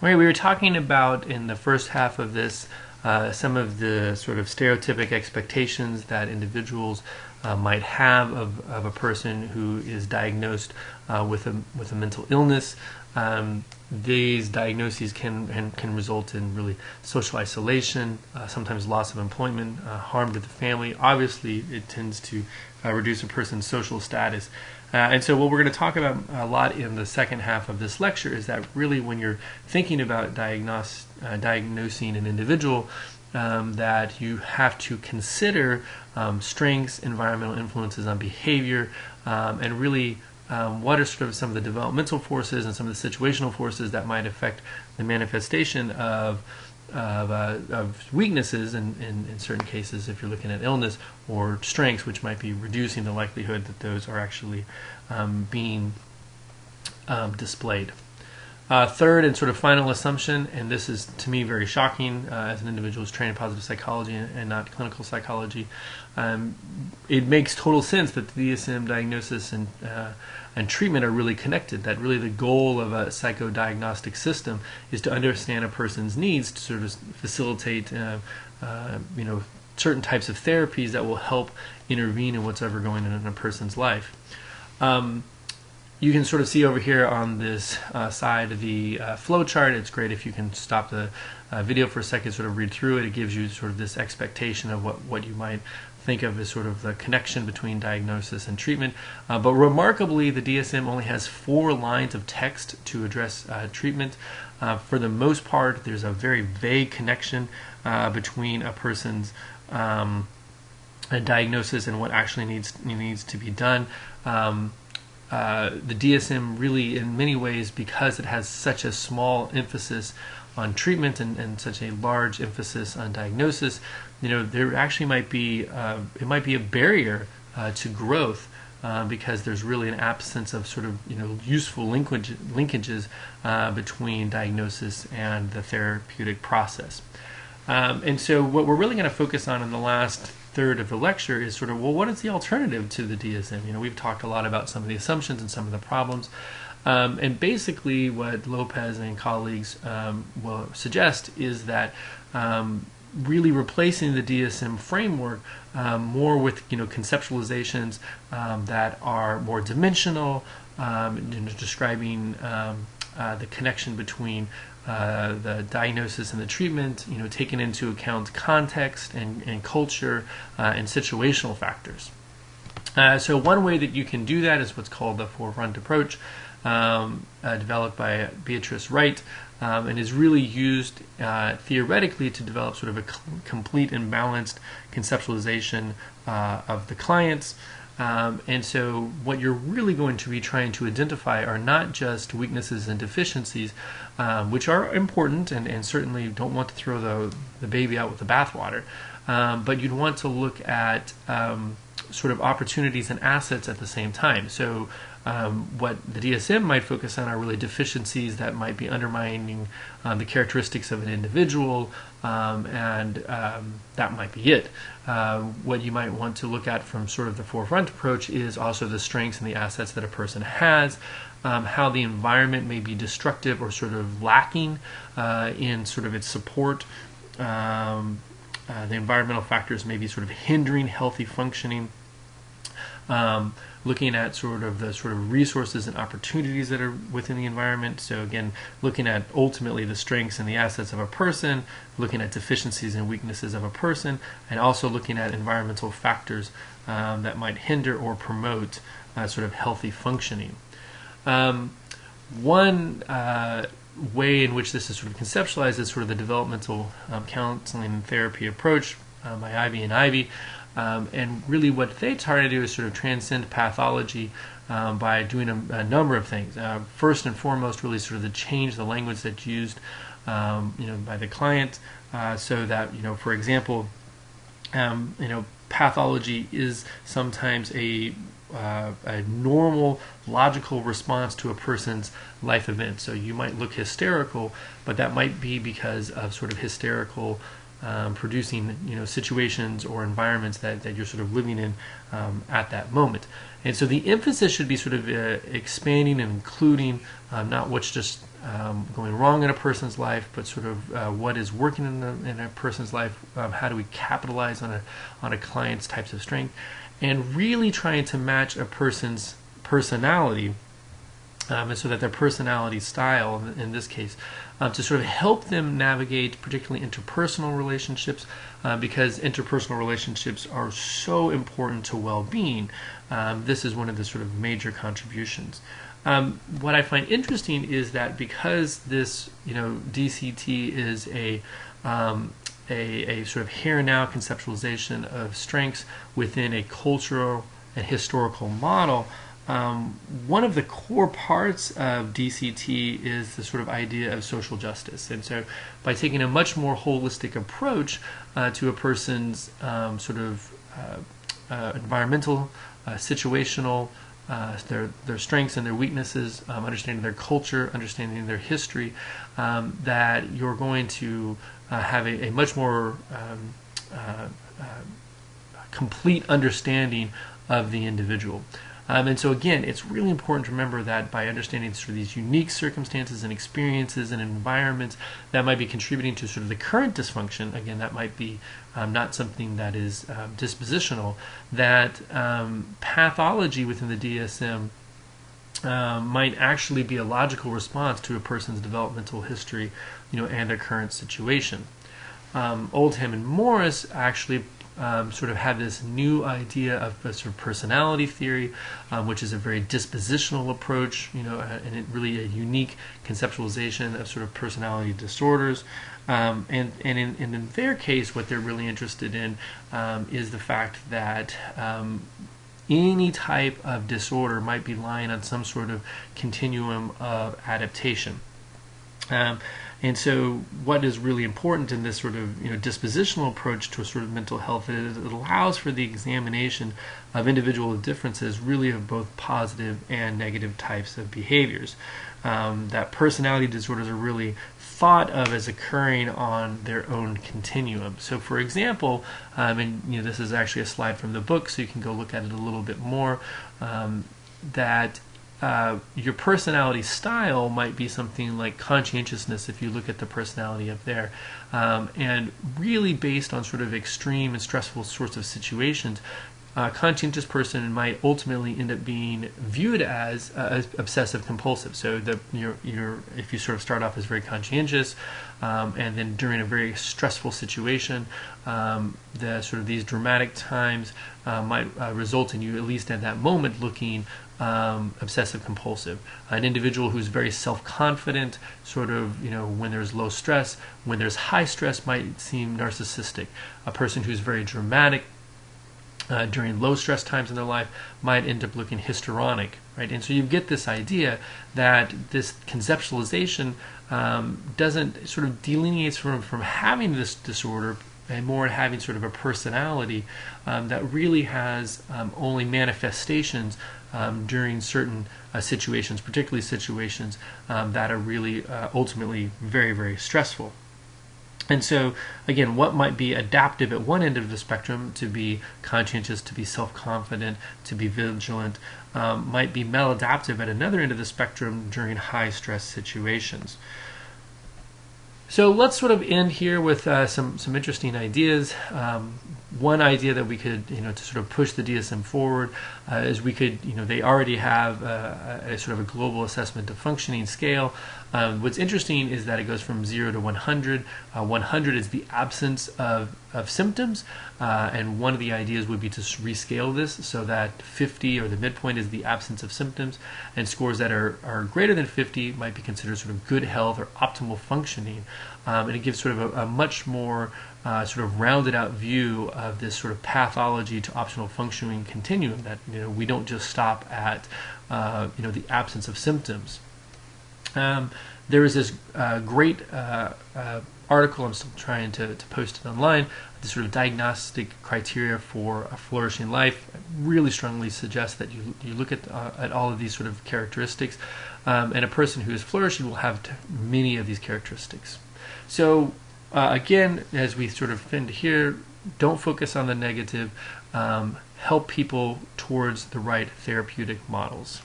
Okay, we were talking about in the first half of this some of the sort of stereotypic expectations that individuals might have of a person who is diagnosed with a mental illness. These diagnoses can result in really social isolation, sometimes loss of employment, harm to the family. Obviously, it tends to reduce a person's social status. And so what we're going to talk about a lot in the second half of this lecture is that really when you're thinking about diagnosing an individual, that you have to consider strengths, environmental influences on behavior, and really what are sort of some of the developmental forces and some of the situational forces that might affect the manifestation of weaknesses in certain cases if you're looking at illness, or strengths, which might be reducing the likelihood that those are actually being displayed. Third and sort of final assumption, and this is to me very shocking as an individual who's trained in positive psychology and not clinical psychology, it makes total sense that the DSM diagnosis and treatment are really connected, that really the goal of a psychodiagnostic system is to understand a person's needs to sort of facilitate certain types of therapies that will help intervene in what's ever going on in a person's life. You can sort of see over here on this side of the flow chart. It's great if you can stop the video for a second, sort of read through it. It gives you sort of this expectation of what you might think of as sort of the connection between diagnosis and treatment. But remarkably, the DSM only has 4 lines of text to address treatment. For the most part, there's a very vague connection between a person's diagnosis and what actually needs to be done. The DSM really, in many ways, because it has such a small emphasis on treatment and such a large emphasis on diagnosis, there actually might be a barrier to growth because there's really an absence of sort of useful linkages between diagnosis and the therapeutic process. And so what we're really going to focus on in the last third of the lecture is sort of, well, what is the alternative to the DSM? We've talked a lot about some of the assumptions and some of the problems. And basically what Lopez and colleagues will suggest is that really replacing the DSM framework more with conceptualizations that are more dimensional, describing the connection between the diagnosis and the treatment, taking into account context and culture and situational factors. So one way that you can do that is what's called the forefront approach, developed by Beatrice Wright, and is really used theoretically to develop sort of a complete and balanced conceptualization of the clients. And so what you're really going to be trying to identify are not just weaknesses and deficiencies, which are important and certainly don't want to throw the baby out with the bathwater, but you'd want to look at sort of opportunities and assets at the same time. So what the DSM might focus on are really deficiencies that might be undermining the characteristics of an individual, and that might be it. What you might want to look at from sort of the forefront approach is also the strengths and the assets that a person has, how the environment may be destructive or sort of lacking in sort of its support. The environmental factors may be sort of hindering healthy functioning. Looking at sort of the sort of resources and opportunities that are within the environment. So again, looking at ultimately the strengths and the assets of a person, looking at deficiencies and weaknesses of a person, and also looking at environmental factors that might hinder or promote sort of healthy functioning. One way in which this is sort of conceptualized is sort of the developmental counseling and therapy approach by Ivy and Ivy. And really what they try to do is sort of transcend pathology by doing a number of things. First and foremost, really sort of to change the language that's used by the client, so that, for example, pathology is sometimes a normal, logical response to a person's life event. So you might look hysterical, but that might be because of sort of hysterical producing situations or environments that you're sort of living in at that moment. And so the emphasis should be sort of expanding and including not what's just going wrong in a person's life, but sort of what is working in a person's life. How do we capitalize on a client's types of strength, and really trying to match a person's personality, and so that their personality style, in this case, to sort of help them navigate particularly interpersonal relationships, because interpersonal relationships are so important to well-being. This is one of the sort of major contributions. What I find interesting is that because this, DCT is a sort of here and now conceptualization of strengths within a cultural and historical model, one of the core parts of DCT is the sort of idea of social justice. And so by taking a much more holistic approach to a person's sort of environmental, situational, their strengths and their weaknesses, understanding their culture, understanding their history, that you're going to have a much more complete understanding of the individual. And so again, it's really important to remember that by understanding sort of these unique circumstances and experiences and environments that might be contributing to sort of the current dysfunction, again, that might be not something that is dispositional, that pathology within the DSM might actually be a logical response to a person's developmental history, and their current situation. Oldham and Morris actually sort of have this new idea of a sort of personality theory, which is a very dispositional approach, and it really a unique conceptualization of sort of personality disorders. And in their case, what they're really interested in is the fact that any type of disorder might be lying on some sort of continuum of adaptation. And so what is really important in this sort of dispositional approach to a sort of mental health is it allows for the examination of individual differences, really of both positive and negative types of behaviors. That personality disorders are really thought of as occurring on their own continuum. So for example, and this is actually a slide from the book, so you can go look at it a little bit more, that your personality style might be something like conscientiousness if you look at the personality up there, and really based on sort of extreme and stressful sorts of situations. A conscientious person might ultimately end up being viewed as obsessive compulsive. So if you sort of start off as very conscientious, and then during a very stressful situation, the sort of these dramatic times might result in you, at least at that moment, looking obsessive compulsive. An individual who's very self-confident, sort of when there's low stress, when there's high stress, might seem narcissistic. A person who's very dramatic during low stress times in their life might end up looking histrionic, right? And so you get this idea that this conceptualization doesn't sort of delineates from having this disorder and more having sort of a personality that really has only manifestations during certain situations, particularly situations that are really ultimately very, very stressful. And so, again, what might be adaptive at one end of the spectrum, to be conscientious, to be self-confident, to be vigilant, might be maladaptive at another end of the spectrum during high-stress situations. So let's sort of end here with some interesting ideas. One idea that we could, to sort of push the DSM forward is we could, they already have a sort of a global assessment of functioning scale. What's interesting is that it goes from 0 to 100. 100 is the absence of symptoms, and one of the ideas would be to rescale this so that 50, or the midpoint, is the absence of symptoms, and scores that are greater than 50 might be considered sort of good health or optimal functioning. And it gives sort of a much more sort of rounded out view of this sort of pathology to optimal functioning continuum, that we don't just stop at the absence of symptoms. There is this great article, I'm still trying to post it online, the sort of diagnostic criteria for a flourishing life. I really strongly suggest that you look at all of these sort of characteristics, and a person who is flourishing will have many of these characteristics. So again, as we sort of end here, don't focus on the negative, help people towards the right therapeutic models.